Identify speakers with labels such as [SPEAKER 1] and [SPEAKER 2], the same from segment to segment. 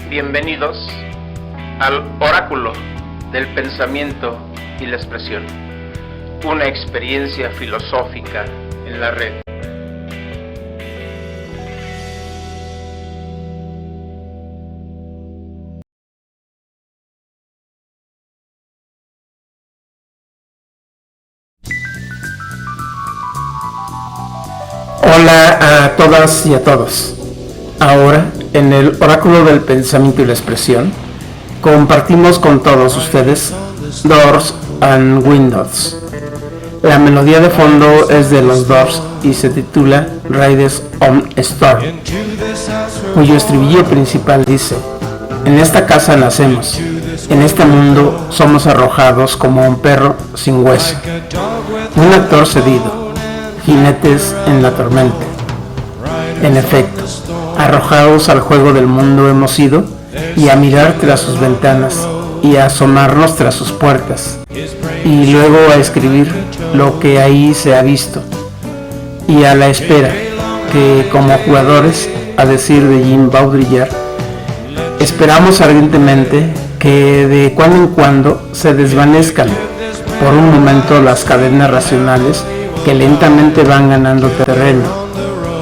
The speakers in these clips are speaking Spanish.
[SPEAKER 1] Bienvenidos al Oráculo del Pensamiento y la Expresión, una experiencia filosófica en la red.
[SPEAKER 2] Hola a todas y a todos. Ahora, en el Oráculo del Pensamiento y la Expresión, compartimos con todos ustedes Doors and Windows. La melodía de fondo es de los Doors y se titula Riders on a Storm, cuyo estribillo principal dice: en esta casa nacemos, en este mundo somos arrojados como un perro sin hueso, un actor cedido, jinetes en la tormenta. En efecto, arrojados al juego del mundo hemos sido, y a mirar tras sus ventanas, y a asomarnos tras sus puertas, y luego a escribir lo que ahí se ha visto, y a la espera que, como jugadores, a decir de Jim Baudrillard, esperamos ardientemente que de cuando en cuando se desvanezcan por un momento las cadenas racionales que lentamente van ganando terreno,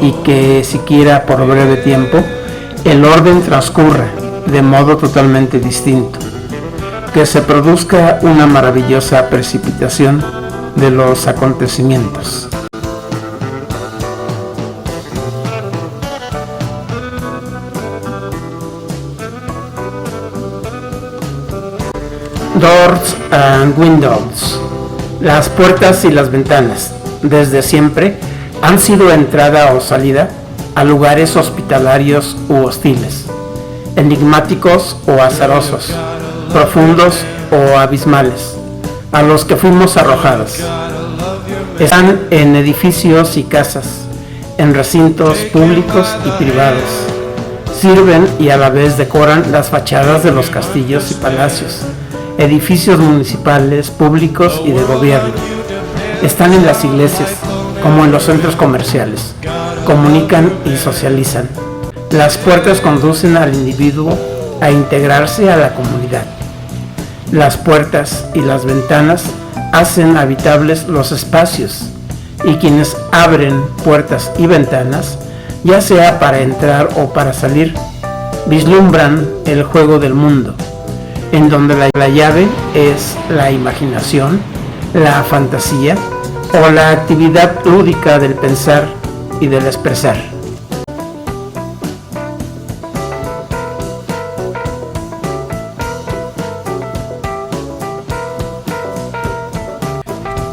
[SPEAKER 2] y que siquiera por breve tiempo el orden transcurra de modo totalmente distinto, que se produzca una maravillosa precipitación de los acontecimientos. Doors and Windows. Las puertas y las ventanas, desde siempre, han sido entrada o salida a lugares hospitalarios u hostiles, enigmáticos o azarosos, profundos o abismales, a los que fuimos arrojados. Están en edificios y casas, en recintos públicos y privados. Sirven y a la vez decoran las fachadas de los castillos y palacios, edificios municipales, públicos y de gobierno. Están en las iglesias, como en los centros comerciales, comunican y socializan. Las puertas conducen al individuo a integrarse a la comunidad. Las puertas y las ventanas hacen habitables los espacios, y quienes abren puertas y ventanas, ya sea para entrar o para salir, vislumbran el juego del mundo, en donde la llave es la imaginación, la fantasía o la actividad lúdica del pensar y del expresar.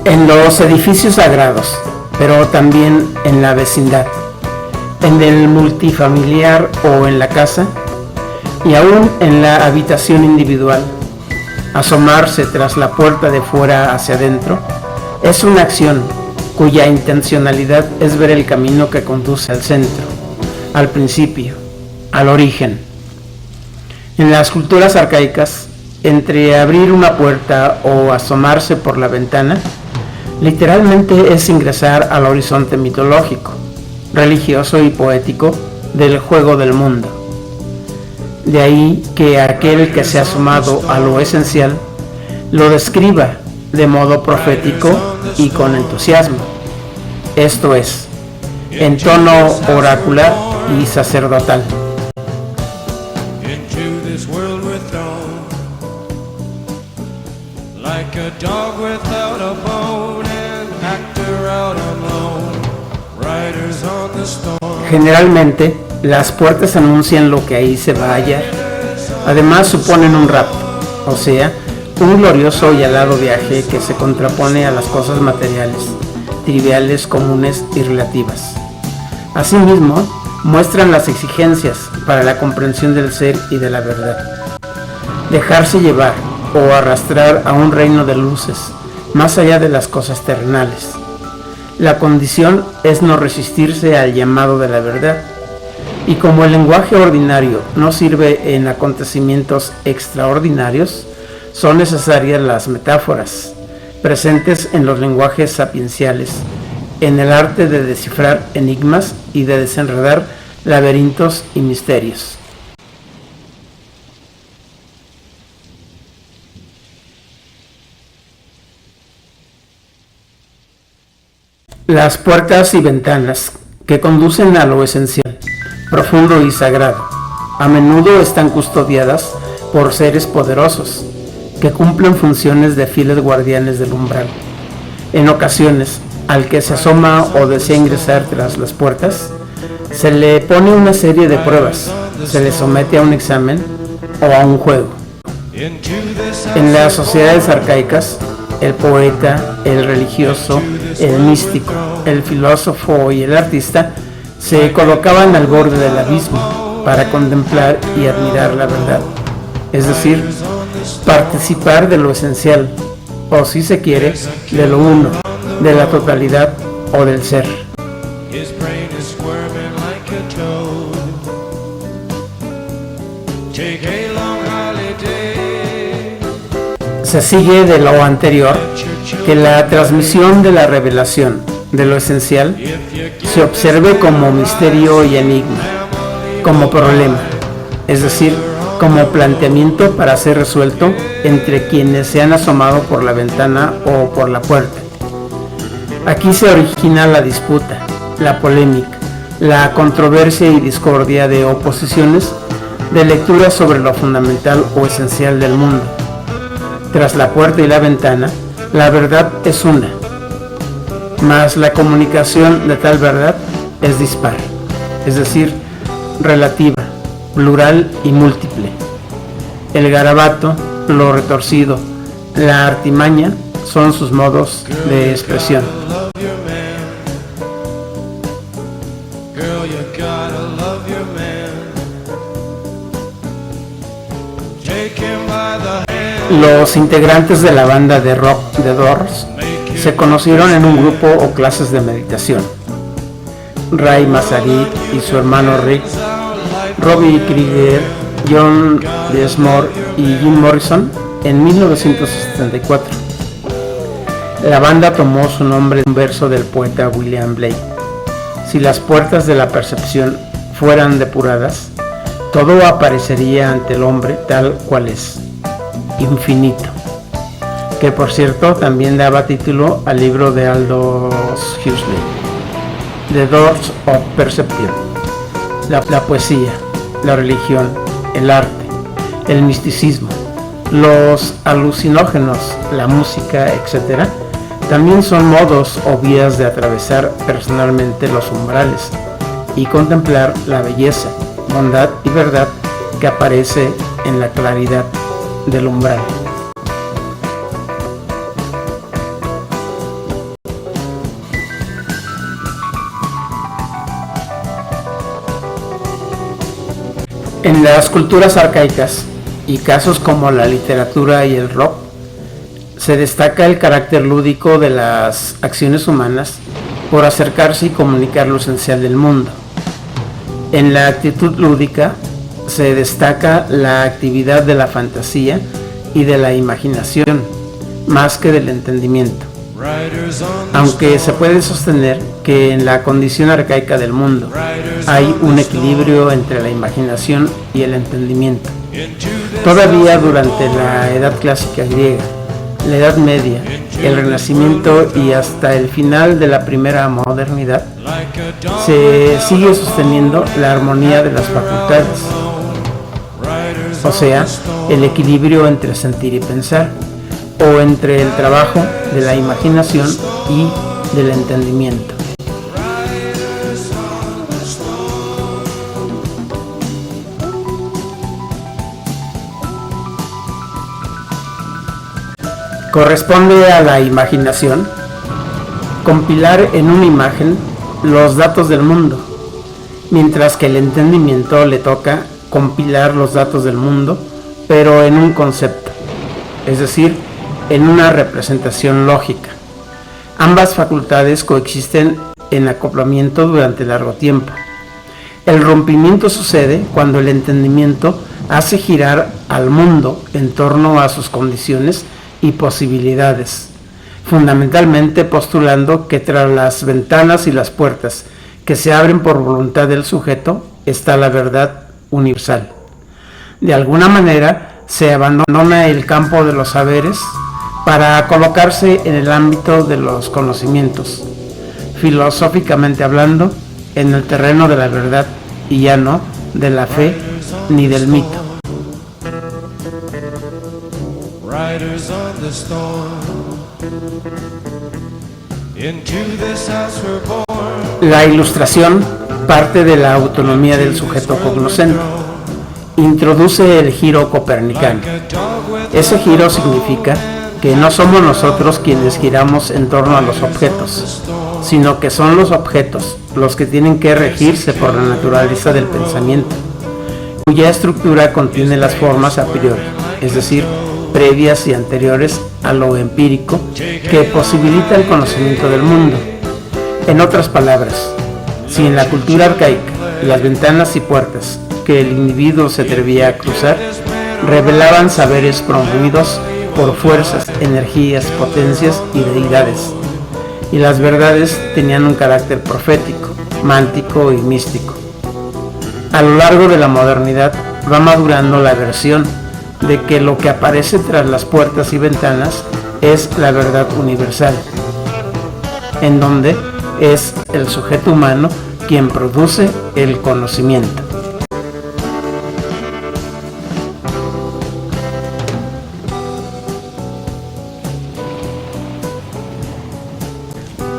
[SPEAKER 2] En los edificios sagrados, pero también en la vecindad, en el multifamiliar o en la casa, y aún en la habitación individual, asomarse tras la puerta de fuera hacia adentro es una acción cuya intencionalidad es ver el camino que conduce al centro, al principio, al origen. En las culturas arcaicas, entre abrir una puerta o asomarse por la ventana, literalmente es ingresar al horizonte mitológico, religioso y poético del juego del mundo. De ahí que aquel que se ha asomado a lo esencial lo describa de modo profético y con entusiasmo, esto es, en tono oracular y sacerdotal. Generalmente, las puertas anuncian lo que ahí se va a hallar. Además, suponen un rapto, o sea, un glorioso y alado viaje que se contrapone a las cosas materiales, triviales, comunes y relativas. Asimismo, muestran las exigencias para la comprensión del ser y de la verdad. Dejarse llevar o arrastrar a un reino de luces, más allá de las cosas terrenales. La condición es no resistirse al llamado de la verdad, y como el lenguaje ordinario no sirve en acontecimientos extraordinarios, son necesarias las metáforas, presentes en los lenguajes sapienciales, en el arte de descifrar enigmas y de desenredar laberintos y misterios. Las puertas y ventanas que conducen a lo esencial, profundo y sagrado, a menudo están custodiadas por seres poderosos que cumplen funciones de fieles guardianes del umbral. En ocasiones, al que se asoma o desea ingresar tras las puertas, se le pone una serie de pruebas, se le somete a un examen o a un juego. En las sociedades arcaicas, el poeta, el religioso, el místico, el filósofo y el artista se colocaban al borde del abismo para contemplar y admirar la verdad, es decir, participar de lo esencial, o si se quiere, de lo uno, de la totalidad o del ser. Se sigue de lo anterior que la transmisión de la revelación de lo esencial se observe como misterio y enigma, como problema, es decir, como planteamiento para ser resuelto entre quienes se han asomado por la ventana o por la puerta. Aquí se origina la disputa, la polémica, la controversia y discordia de oposiciones de lecturas sobre lo fundamental o esencial del mundo. Tras la puerta y la ventana, la verdad es una, mas la comunicación de tal verdad es dispar, es decir, relativa, plural y múltiple. El garabato, lo retorcido, la artimaña son sus modos de expresión. Los integrantes de la banda de rock The Doors se conocieron en un grupo o clases de meditación. Ray Manzarek y su hermano Rick, Robbie Krieger, John Densmore y Jim Morrison en 1974. La banda tomó su nombre de un verso del poeta William Blake. Si las puertas de la percepción fueran depuradas, todo aparecería ante el hombre tal cual es, infinito, que por cierto también daba título al libro de Aldous Huxley, The Doors of Perception. La poesía, la religión, el arte, el misticismo, los alucinógenos, la música, etc., también son modos o vías de atravesar personalmente los umbrales y contemplar la belleza, bondad y verdad que aparece en la claridad del umbral. En las culturas arcaicas y casos como la literatura y el rock, se destaca el carácter lúdico de las acciones humanas por acercarse y comunicar lo esencial del mundo. En la actitud lúdica se destaca la actividad de la fantasía y de la imaginación, más que del entendimiento. Aunque se puede sostener que en la condición arcaica del mundo hay un equilibrio entre la imaginación y el entendimiento. Todavía durante la Edad Clásica griega, la Edad Media, el Renacimiento y hasta el final de la primera modernidad, se sigue sosteniendo la armonía de las facultades, o sea, el equilibrio entre sentir y pensar, o entre el trabajo de la imaginación y del entendimiento. Corresponde a la imaginación compilar en una imagen los datos del mundo, mientras que el entendimiento le toca compilar los datos del mundo, pero en un concepto, es decir, en una representación lógica. Ambas facultades coexisten en acoplamiento durante largo tiempo. El rompimiento sucede cuando el entendimiento hace girar al mundo en torno a sus condiciones y posibilidades, fundamentalmente postulando que tras las ventanas y las puertas que se abren por voluntad del sujeto está la verdad universal. De alguna manera se abandona el campo de los saberes para colocarse en el ámbito de los conocimientos. filosóficamente hablando, en el terreno de la verdad y ya no de la fe ni del mito.
[SPEAKER 3] Riders on the storm. Into this house we're born.
[SPEAKER 2] La ilustración parte de la autonomía del sujeto cognoscente. Introduce el giro copernicano. Ese giro significa que no somos nosotros quienes giramos en torno a los objetos, sino que son los objetos los que tienen que regirse por la naturaleza del pensamiento, cuya estructura contiene las formas a priori, es decir, previas y anteriores a lo empírico, que posibilita el conocimiento del mundo. En otras palabras, si en la cultura arcaica las ventanas y puertas que el individuo se atrevía a cruzar revelaban saberes promovidos por fuerzas, energías, potencias y deidades, y las verdades tenían un carácter profético, mántico y místico. A lo largo de la modernidad va madurando la versión de que lo que aparece tras las puertas y ventanas es la verdad universal, en donde es el sujeto humano quien produce el conocimiento.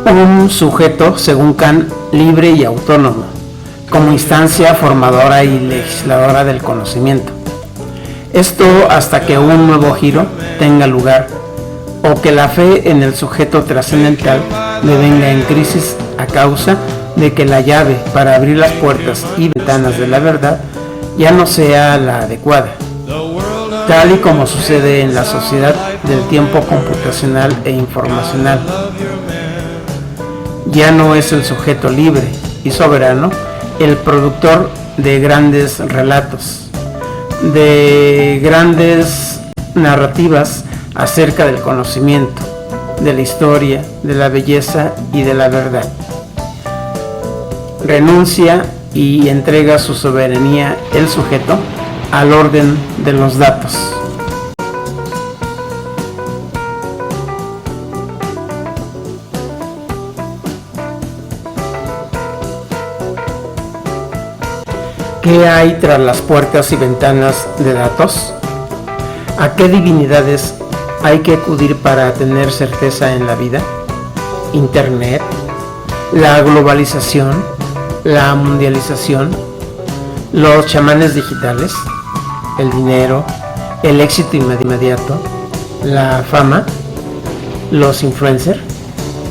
[SPEAKER 2] Un sujeto, según Kant, libre y autónomo, como instancia formadora y legisladora del conocimiento. Esto hasta que un nuevo giro tenga lugar o que la fe en el sujeto trascendental devenga en crisis a causa de que la llave para abrir las puertas y ventanas de la verdad ya no sea la adecuada, tal y como sucede en la sociedad del tiempo computacional e informacional. Ya no es el sujeto libre y soberano el productor de grandes relatos, de grandes narrativas acerca del conocimiento, de la historia, de la belleza y de la verdad. Renuncia y entrega su soberanía el sujeto al orden de los datos. ¿Qué hay tras las puertas y ventanas de datos? ¿A qué divinidades hay que acudir para tener certeza en la vida? Internet, la globalización, la mundialización, los chamanes digitales, el dinero, el éxito inmediato, la fama, los influencers,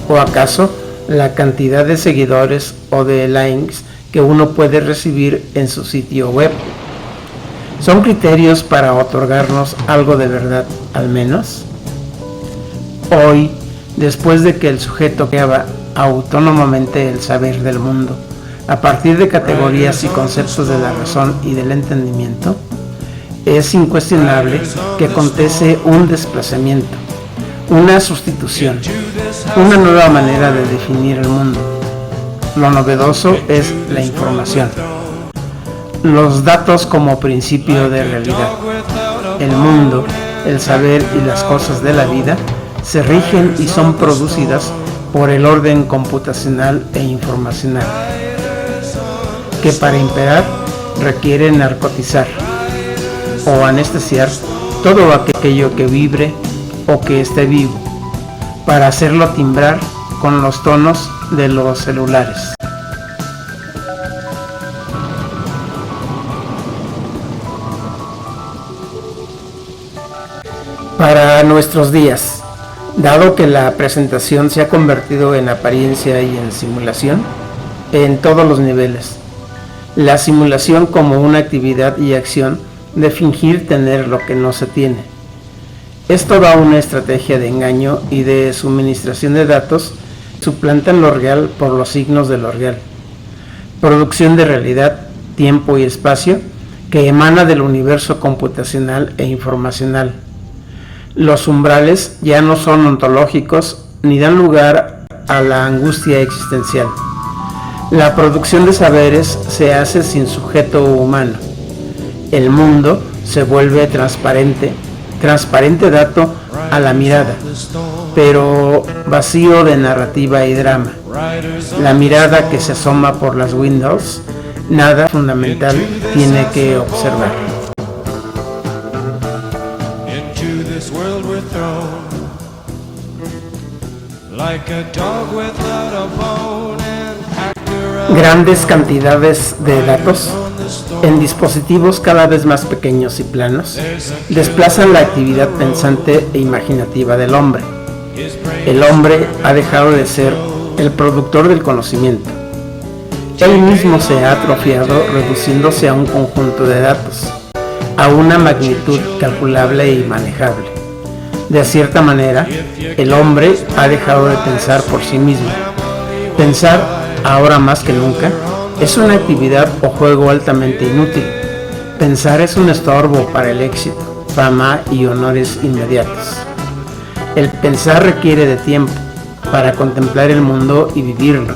[SPEAKER 2] o acaso la cantidad de seguidores o de likes que uno puede recibir en su sitio web. ¿Son criterios para otorgarnos algo de verdad, al menos? Hoy, después de que el sujeto creaba autónomamente el saber del mundo, a partir de categorías y conceptos de la razón y del entendimiento, es incuestionable que acontece un desplazamiento, una sustitución, una nueva manera de definir el mundo. Lo novedoso es la información, los datos como principio de realidad. El mundo, el saber y las cosas de la vida se rigen y son producidas por el orden computacional e informacional, que para imperar requiere narcotizar o anestesiar todo aquello que vibre o que esté vivo, para hacerlo timbrar con los tonos de los celulares. Para nuestros días, dado que la presentación se ha convertido en apariencia y en simulación, en todos los niveles, la simulación como una actividad y acción de fingir tener lo que no se tiene. Es toda una estrategia de engaño y de suministración de datos. Suplantan lo real por los signos de lo real. Producción de realidad, tiempo y espacio que emana del universo computacional e informacional. Los umbrales ya no son ontológicos ni dan lugar a la angustia existencial. La producción de saberes se hace sin sujeto humano. El mundo se vuelve transparente, transparente dato a la mirada, pero vacío de narrativa y drama. La mirada que se asoma por las windows, nada fundamental tiene que observar. Grandes cantidades de datos en dispositivos cada vez más pequeños y planos desplazan la actividad pensante e imaginativa del hombre. El hombre ha dejado de ser el productor del conocimiento. Él mismo se ha atrofiado, reduciéndose a un conjunto de datos, a una magnitud calculable y manejable. De cierta manera, el hombre ha dejado de pensar por sí mismo. Pensar, ahora más que nunca, es una actividad o juego altamente inútil. Pensar es un estorbo para el éxito, fama y honores inmediatos. El pensar requiere de tiempo para contemplar el mundo y vivirlo,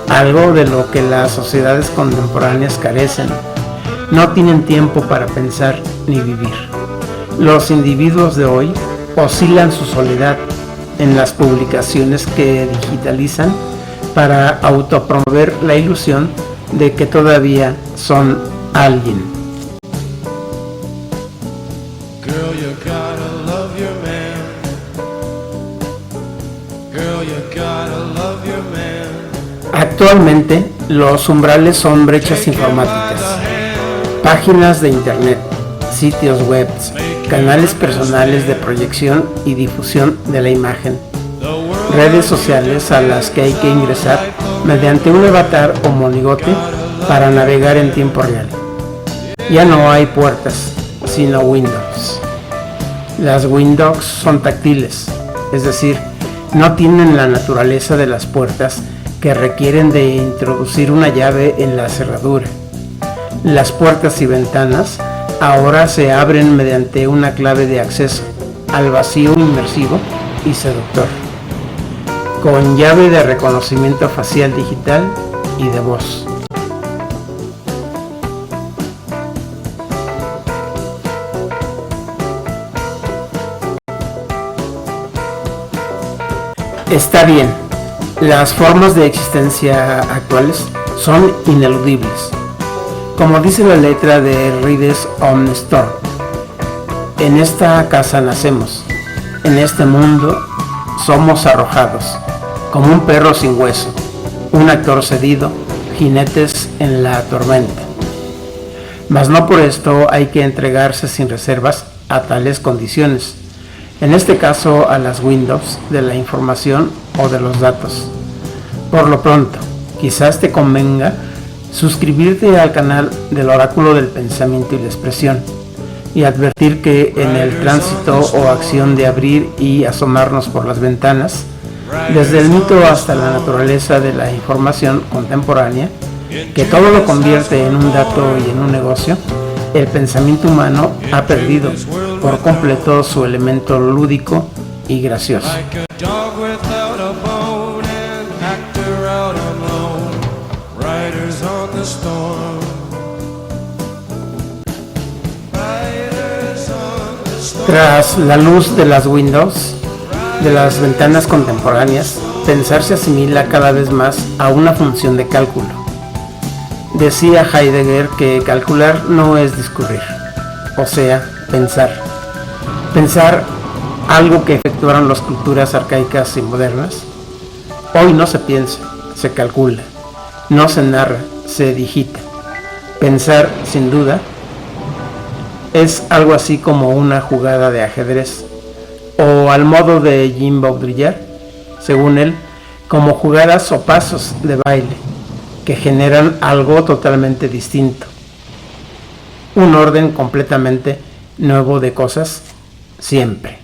[SPEAKER 2] algo de lo que las sociedades contemporáneas carecen. No tienen tiempo para pensar ni vivir. Los individuos de hoy oscilan su soledad en las publicaciones que digitalizan para autopromover la ilusión de que todavía son alguien.
[SPEAKER 3] Girl, you gotta love your man. Girl, you gotta love your man.
[SPEAKER 2] Actualmente, los umbrales son brechas informáticas, páginas de internet, sitios web, canales personales de proyección y difusión de la imagen, redes sociales a las que hay que ingresar mediante un avatar o monigote para navegar en tiempo real. Ya no hay puertas, sino windows. Las windows son táctiles, es decir, no tienen la naturaleza de las puertas que requieren de introducir una llave en la cerradura. Las puertas y ventanas ahora se abren mediante una clave de acceso al vacío inmersivo y seductor, con llave de reconocimiento facial digital y de voz. Está bien, las formas de existencia actuales son ineludibles. Como dice la letra de Riders on the Storm, en esta casa nacemos, en este mundo somos arrojados, como un perro sin hueso, un actor cedido, jinetes en la tormenta. Mas no por esto hay que entregarse sin reservas a tales condiciones, en este caso a las windows de la información o de los datos. Por lo pronto, quizás te convenga suscribirte al canal del Oráculo del Pensamiento y la Expresión y advertir que en el tránsito o acción de abrir y asomarnos por las ventanas, desde el mito hasta la naturaleza de la información contemporánea, que todo lo convierte en un dato y en un negocio, el pensamiento humano ha perdido por completo su elemento lúdico y gracioso. Tras la luz de las windows, de las ventanas contemporáneas, pensar se asimila cada vez más a una función de cálculo. Decía Heidegger que calcular no es discurrir, o sea, pensar. Pensar, algo que efectuaron las culturas arcaicas y modernas, hoy no se piensa, se calcula, no se narra, se digita. Pensar, sin duda, es algo así como una jugada de ajedrez, o al modo de Jean Baudrillard, según él, como jugadas o pasos de baile, que generan algo totalmente distinto, un orden completamente nuevo de cosas, siempre.